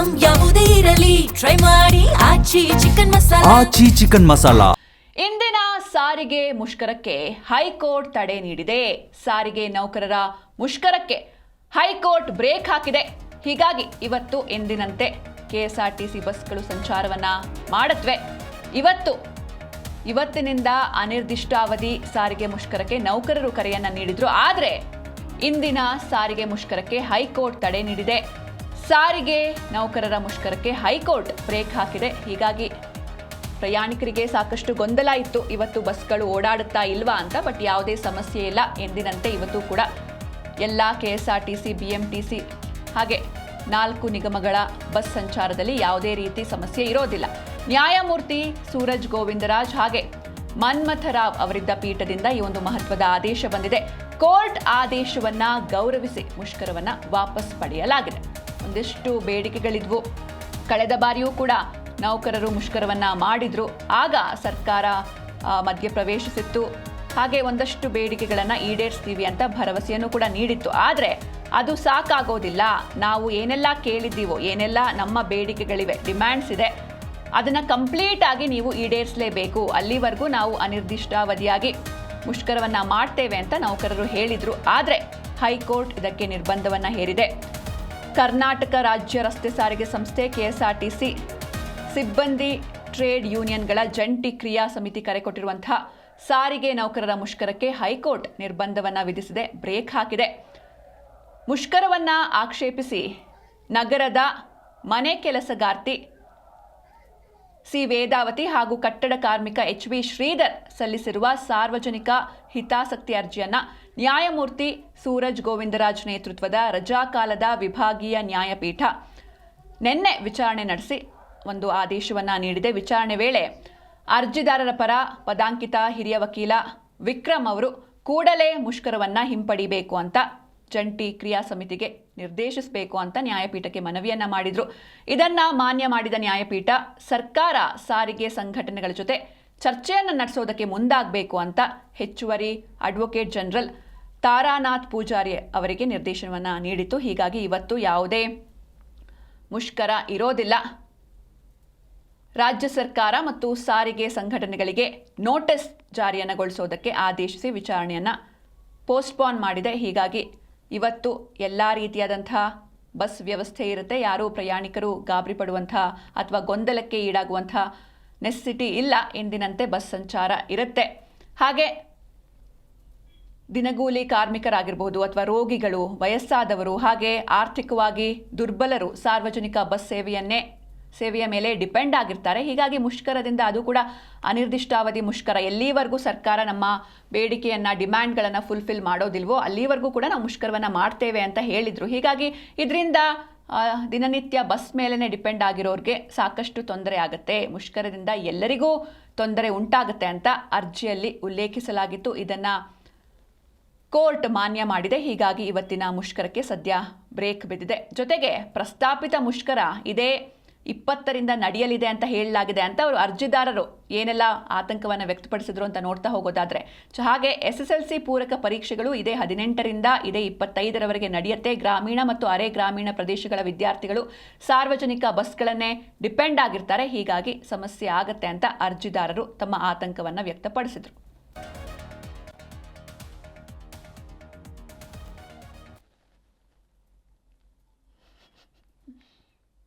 Item ಯಾವುದೇ ಇರಲಿ try ಮಾಡಿ ಆಚಿ ಚಿಕನ್ ಮಸಾಲಾ. ಇಂದಿನ ಸಾರಿಗೆ ಮುಷ್ಕರಕ್ಕೆ ಹೈಕೋರ್ಟ್ ತಡೆ ನೀಡಿದೆ. ಸಾರಿಗೆ ನೌಕರರ ಮುಷ್ಕರಕ್ಕೆ ಹೈಕೋರ್ಟ್ ಬ್ರೇಕ್ ಹಾಕಿದೆ. ಹೀಗಾಗಿ ಇವತ್ತು ಎಂದಿನಂತೆ ಕೆಎಸ್ಆರ್ಟಿಸಿ ಬಸ್ಗಳು ಸಂಚಾರವನ್ನ ಮಾಡುತ್ತವೆ. ಇವತ್ತಿನಿಂದ ಅನಿರ್ದಿಷ್ಟಾವಧಿ ಸಾರಿಗೆ ಮುಷ್ಕರಕ್ಕೆ ನೌಕರರು ಕರೆಯನ್ನ ನೀಡಿದ್ರು. ಆದರೆ ಇಂದಿನ ಸಾರಿಗೆ ಮುಷ್ಕರಕ್ಕೆ ಹೈಕೋರ್ಟ್ ತಡೆ ನೀಡಿದೆ. ಸಾರಿಗೆ ನೌಕರರ ಮುಷ್ಕರಕ್ಕೆ ಹೈಕೋರ್ಟ್ ಬ್ರೇಕ್ ಹಾಕಿದೆ. ಹೀಗಾಗಿ ಪ್ರಯಾಣಿಕರಿಗೆ ಸಾಕಷ್ಟು ಗೊಂದಲ ಇತ್ತು, ಇವತ್ತು ಬಸ್ಗಳು ಓಡಾಡುತ್ತಾ ಇಲ್ವಾ ಅಂತ. ಬಟ್ ಯಾವುದೇ ಸಮಸ್ಯೆ ಇಲ್ಲ, ಎಂದಿನಂತೆ ಇವತ್ತು ಕೂಡ ಎಲ್ಲ ಕೆಎಸ್ಆರ್ಟಿಸಿ, ಬಿಎಂಟಿಸಿ ಹಾಗೆ 4 ನಿಗಮಗಳ ಬಸ್ ಸಂಚಾರದಲ್ಲಿ ಯಾವುದೇ ರೀತಿ ಸಮಸ್ಯೆ ಇರೋದಿಲ್ಲ. ನ್ಯಾಯಮೂರ್ತಿ ಸೂರಜ್ ಗೋವಿಂದರಾಜ್ ಹಾಗೆ ಮನ್ಮಥರಾವ್ ಅವರಿದ್ದ ಪೀಠದಿಂದ ಈ ಒಂದು ಮಹತ್ವದ ಆದೇಶ ಬಂದಿದೆ. ಕೋರ್ಟ್ ಆದೇಶವನ್ನ ಗೌರವಿಸಿ ಮುಷ್ಕರವನ್ನ ವಾಪಸ್ ಪಡೆಯಲಾಗಿದೆ. ಒಂದಿಷ್ಟು ಬೇಡಿಕೆಗಳಿದ್ವು. ಕಳೆದ ಬಾರಿಯೂ ಕೂಡ ನೌಕರರು ಮುಷ್ಕರವನ್ನ ಮಾಡಿದ್ರು. ಆಗ ಸರ್ಕಾರ ಮಧ್ಯಪ್ರವೇಶಿಸಿತ್ತು. ಹಾಗೆ ಒಂದಷ್ಟು ಬೇಡಿಕೆಗಳನ್ನು ಈಡೇರಿಸ್ತೀವಿ ಅಂತ ಭರವಸೆಯನ್ನು ಕೂಡ ನೀಡಿತ್ತು. ಆದರೆ ಅದು ಸಾಕಾಗೋದಿಲ್ಲ. ನಾವು ಏನೆಲ್ಲ ಕೇಳಿದ್ದೀವೋ, ಏನೆಲ್ಲ ನಮ್ಮ ಬೇಡಿಕೆಗಳಿವೆ, ಡಿಮ್ಯಾಂಡ್ಸ್ ಇದೆ, ಅದನ್ನು ಕಂಪ್ಲೀಟ್ ಆಗಿ ನೀವು ಈಡೇರಿಸಲೇಬೇಕು. ಅಲ್ಲಿವರೆಗೂ ನಾವು ಅನಿರ್ದಿಷ್ಟಾವಧಿಯಾಗಿ ಮುಷ್ಕರವನ್ನ ಮಾಡ್ತೇವೆ ಅಂತ ನೌಕರರು ಹೇಳಿದ್ರು. ಆದರೆ ಹೈಕೋರ್ಟ್ ಇದಕ್ಕೆ ನಿರ್ಬಂಧವನ್ನ ಹೇರಿದೆ. ಕರ್ನಾಟಕ ರಾಜ್ಯ ರಸ್ತೆ ಸಾರಿಗೆ ಸಂಸ್ಥೆ, ಕೆಎಸ್ಆರ್ಟಿಸಿ ಸಿಬ್ಬಂದಿ ಟ್ರೇಡ್ ಯೂನಿಯನ್ಗಳ ಜಂಟಿ ಕ್ರಿಯಾ ಸಮಿತಿ ಕರೆ ಕೊಟ್ಟಿರುವಂತಹ ಸಾರಿಗೆ ನೌಕರರ ಮುಷ್ಕರಕ್ಕೆ ಹೈಕೋರ್ಟ್ ನಿರ್ಬಂಧವನ್ನ ವಿಧಿಸಿದೆ, ಬ್ರೇಕ್ ಹಾಕಿದೆ. ಮುಷ್ಕರವನ್ನ ಆಕ್ಷೇಪಿಸಿ ನಗರದ ಮನೆ ಕೆಲಸಗಾರ್ತಿ ಸಿ ವೇದಾವತಿ ಹಾಗೂ ಕಟ್ಟಡ ಕಾರ್ಮಿಕ ಎಚ್.ವಿ. ಶ್ರೀಧರ್ ಸಲ್ಲಿಸಿರುವ ಸಾರ್ವಜನಿಕ ಹಿತಾಸಕ್ತಿ ಅರ್ಜಿಯನ್ನ ನ್ಯಾಯಮೂರ್ತಿ ಸೂರಜ್ ಗೋವಿಂದರಾಜ್ ನೇತೃತ್ವದ ರಜಾಕಾಲದ ವಿಭಾಗೀಯ ನ್ಯಾಯಪೀಠ ನಿನ್ನೆ ವಿಚಾರಣೆ ನಡೆಸಿ ಒಂದು ಆದೇಶವನ್ನ ನೀಡಿದೆ. ವಿಚಾರಣೆ ವೇಳೆ ಅರ್ಜಿದಾರರ ಪರ ಪದಾಂಕಿತ ಹಿರಿಯ ವಕೀಲ ವಿಕ್ರಮ್ ಅವರು ಕೂಡಲೇ ಮುಷ್ಕರವನ್ನ ಹಿಂಪಡಿಬೇಕು ಅಂತ ಜಂಟಿ ಕ್ರಿಯಾ ಸಮಿತಿಗೆ ನಿರ್ದೇಶಿಸಬೇಕು ಅಂತ ನ್ಯಾಯಪೀಠಕ್ಕೆ ಮನವಿಯನ್ನ ಮಾಡಿದ್ರು. ಇದನ್ನ ಮಾನ್ಯ ಮಾಡಿದ ನ್ಯಾಯಪೀಠ ಸರ್ಕಾರ ಸಾರಿಗೆ ಸಂಘಟನೆಗಳ ಜೊತೆ ಚರ್ಚೆಯನ್ನು ನಡೆಸೋದಕ್ಕೆ ಮುಂದಾಗಬೇಕು ಅಂತ ಹೆಚ್ಚುವರಿ ಅಡ್ವೊಕೇಟ್ ಜನರಲ್ ತಾರಾನಾಥ್ ಪೂಜಾರಿ ಅವರಿಗೆ ನಿರ್ದೇಶನವನ್ನ ನೀಡಿತು. ಹೀಗಾಗಿ ಇವತ್ತು ಯಾವುದೇ ಮುಷ್ಕರ ಇರೋದಿಲ್ಲ. ರಾಜ್ಯ ಸರ್ಕಾರ ಮತ್ತು ಸಾರಿಗೆ ಸಂಘಟನೆಗಳಿಗೆ ನೋಟಿಸ್ ಜಾರಿಯನ್ನಗೊಳಿಸೋದಕ್ಕೆ ಆದೇಶಿಸಿ ವಿಚಾರಣೆಯನ್ನ ಪೋಸ್ಟ್ಪೋನ್ ಮಾಡಿದೆ. ಹೀಗಾಗಿ ಇವತ್ತು ಎಲ್ಲ ರೀತಿಯಾದಂತಹ ಬಸ್ ವ್ಯವಸ್ಥೆ ಇರುತ್ತೆ. ಯಾರೂ ಪ್ರಯಾಣಿಕರು ಗಾಬರಿ ಪಡುವಂತಹ ಅಥವಾ ಗೊಂದಲಕ್ಕೆ ಈಡಾಗುವಂತಹ ನೆಸೆಸಿಟಿ ಇಲ್ಲ. ಎಂದಿನಂತೆ ಬಸ್ ಸಂಚಾರ ಇರುತ್ತೆ. ಹಾಗೆ ದಿನಗೂಲಿ ಕಾರ್ಮಿಕರಾಗಿರ್ಬೋದು ಅಥವಾ ರೋಗಿಗಳು, ವಯಸ್ಸಾದವರು, ಹಾಗೆ ಆರ್ಥಿಕವಾಗಿ ದುರ್ಬಲರು ಸಾರ್ವಜನಿಕ ಬಸ್ ಸೇವೆಯ ಮೇಲೆ ಡಿಪೆಂಡ್ ಆಗಿರ್ತಾರೆ. ಹೀಗಾಗಿ ಮುಷ್ಕರದಿಂದ, ಅದು ಕೂಡ ಅನಿರ್ದಿಷ್ಟಾವಧಿ ಮುಷ್ಕರ, ಎಲ್ಲಿವರೆಗೂ ಸರ್ಕಾರ ನಮ್ಮ ಬೇಡಿಕೆಯನ್ನ, ಡಿಮ್ಯಾಂಡ್ಗಳನ್ನು ಫುಲ್ಫಿಲ್ ಮಾಡೋದಿಲ್ವೋ ಅಲ್ಲಿವರೆಗೂ ಕೂಡ ನಾವು ಮುಷ್ಕರವನ್ನ ಮಾಡ್ತೇವೆ ಅಂತ ಹೇಳಿದ್ರು. ಹೀಗಾಗಿ ಇದರಿಂದ ದಿನನಿತ್ಯ ಬಸ್ ಮೇಲೇ ಡಿಪೆಂಡ್ ಆಗಿರೋರಿಗೆ ಸಾಕಷ್ಟು ತೊಂದರೆ ಆಗುತ್ತೆ. ಮುಷ್ಕರದಿಂದ ಎಲ್ಲರಿಗೂ ತೊಂದರೆ ಉಂಟಾಗುತ್ತೆ ಅಂತ ಅರ್ಜಿಯಲ್ಲಿ ಉಲ್ಲೇಖಿಸಲಾಗಿತ್ತು. ಇದನ್ನ ಕೋರ್ಟ್ ಮಾನ್ಯ ಮಾಡಿದೆ. ಹೀಗಾಗಿ ಇವತ್ತಿನ ಮುಷ್ಕರಕ್ಕೆ ಸದ್ಯ ಬ್ರೇಕ್ ಬಿದ್ದಿದೆ. ಜೊತೆಗೆ ಪ್ರಸ್ತಾಪಿತ ಮುಷ್ಕರ ಇದೇ 20ರಿಂದ ನಡೆಯಲಿದೆ ಅಂತ ಹೇಳಲಾಗಿದೆ ಅಂತ ಅವರು ಅರ್ಜಿದಾರರು ಏನೆಲ್ಲ ಆತಂಕವನ್ನು ವ್ಯಕ್ತಪಡಿಸಿದ್ರು ಅಂತ ನೋಡ್ತಾ ಹೋಗೋದಾದ್ರೆ, ಹಾಗೆ SSLC ಪೂರಕ ಪರೀಕ್ಷೆಗಳು ಇದೇ 18ರಿಂದ ಇದೇ 25ರವರೆಗೆ ನಡೆಯುತ್ತೆ. ಗ್ರಾಮೀಣ ಮತ್ತು ಅರೆ ಗ್ರಾಮೀಣ ಪ್ರದೇಶಗಳ ವಿದ್ಯಾರ್ಥಿಗಳು ಸಾರ್ವಜನಿಕ ಬಸ್ಗಳನ್ನೇ ಡಿಪೆಂಡ್ ಆಗಿರ್ತಾರೆ. ಹೀಗಾಗಿ ಸಮಸ್ಯೆ ಆಗತ್ತೆ ಅಂತ ಅರ್ಜಿದಾರರು ತಮ್ಮ ಆತಂಕವನ್ನು ವ್ಯಕ್ತಪಡಿಸಿದ್ರು.